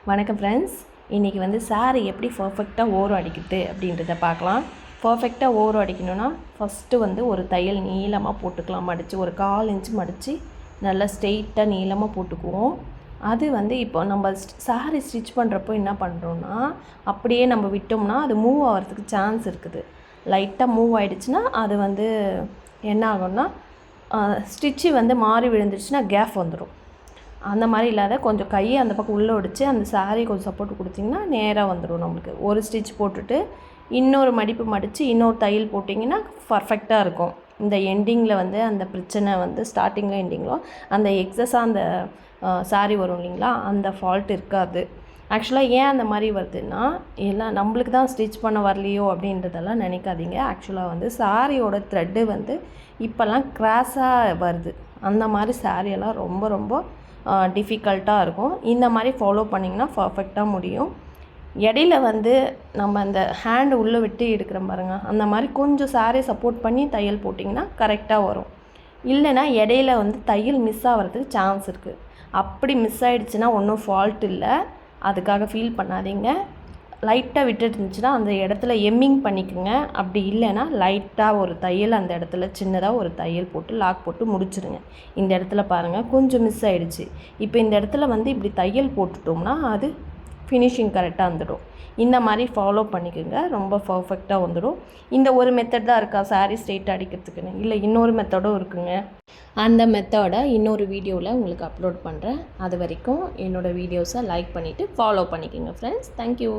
வணக்கம் ஃப்ரெண்ட்ஸ். இன்றைக்கி வந்து saree எப்படி பர்ஃபெக்டாக ஓரம் அடிக்குது அப்படின்றத பார்க்கலாம். பர்ஃபெக்டாக ஓரம் அடிக்கணும்னா ஃபஸ்ட்டு வந்து ஒரு தையல் நீளமாக போட்டுக்கலாம். மடித்து ஒரு 1/4 இன்ச்சு மடித்து நல்லா ஸ்ட்ரெயிட்டாக நீளமாக போட்டுக்குவோம். அது வந்து இப்போ நம்ம saree ஸ்டிச் பண்ணுறப்போ என்ன பண்ணுறோன்னா, அப்படியே நம்ம விட்டோம்னா அது மூவ் ஆகிறதுக்கு சான்ஸ் இருக்குது. லைட்டாக மூவ் ஆகிடுச்சுன்னா அது வந்து என்ன ஆகும்னா ஸ்டிச்சு வந்து மாறி விழுந்துருச்சுன்னா கேப் வந்துடும். அந்த மாதிரி இல்லாத கொஞ்சம் கையை அந்த பக்கம் உள்ளே ஒடிச்சு அந்த saree கொஞ்சம் சப்போர்ட் கொடுத்திங்கன்னா நேராக வந்துடும். நம்மளுக்கு ஒரு ஸ்டிச் போட்டுட்டு இன்னொரு மடிப்பு மடித்து இன்னொரு தையல் போட்டிங்கன்னா பர்ஃபெக்டாக இருக்கும். இந்த எண்டிங்கில் வந்து அந்த பிரச்சனை வந்து ஸ்டார்டிங்கில் எண்டிங்கிலோ அந்த எக்ஸஸாக அந்த saree வரும் இல்லைங்களா, அந்த ஃபால்ட் இருக்காது. ஆக்சுவலாக ஏன் அந்த மாதிரி வருதுன்னா, எல்லாம் நம்மளுக்கு தான் ஸ்டிச் பண்ண வரலையோ அப்படின்றதெல்லாம் நினைக்காதீங்க. ஆக்சுவலாக வந்து சாரியோட த்ரெட்டு வந்து இப்போல்லாம் கிராஸாக வருது. அந்த மாதிரி சாரியெல்லாம் ரொம்ப ரொம்ப டிஃபிகல்ட்டாக இருக்கும். இந்த மாதிரி ஃபாலோ பண்ணிங்கன்னா பர்ஃபெக்டாக முடியும். இடையில வந்து நம்ம அந்த ஹேண்டு உள்ளே விட்டு எடுக்கிறோம் பாருங்கள், அந்த மாதிரி கொஞ்சம் saree சப்போர்ட் பண்ணி தையல் போட்டிங்கன்னா கரெக்டாக வரும். இல்லைன்னா இடையில வந்து தையல் மிஸ் ஆகிறதுக்கு சான்ஸ் இருக்குது. அப்படி மிஸ் ஆகிடுச்சுன்னா ஒன்றும் ஃபால்ட் இல்லை, அதுக்காக ஃபீல் பண்ணாதீங்க. லைட்டாக விட்டுட்டு இருந்துச்சுன்னா அந்த இடத்துல எம்மிங் பண்ணிக்கோங்க. அப்படி இல்லைன்னா லைட்டாக ஒரு தையல் அந்த இடத்துல சின்னதாக ஒரு தையல் போட்டு லாக் போட்டு முடிச்சிடுங்க. இந்த இடத்துல பாருங்கள் கொஞ்சம் மிஸ் ஆகிடுச்சு. இப்போ இந்த இடத்துல வந்து இப்படி தையல் போட்டுட்டோம்னா அது ஃபினிஷிங் கரெக்டாக வந்துடும். இந்த மாதிரி ஃபாலோ பண்ணிக்கோங்க, ரொம்ப பர்ஃபெக்டாக வந்துடும். இந்த ஒரு மெத்தட் தான் இருக்கா saree ஸ்ட்ரெயிட் அடிக்கிறதுக்குன்னு? இல்லை, இன்னொரு மெத்தடும் இருக்குங்க. அந்த மெத்தடை இன்னொரு வீடியோவில் உங்களுக்கு அப்லோட் பண்ணுறேன். அது வரைக்கும் என்னோடய வீடியோஸை லைக் பண்ணிவிட்டு ஃபாலோ பண்ணிக்கோங்க ஃப்ரெண்ட்ஸ். தேங்க்யூ.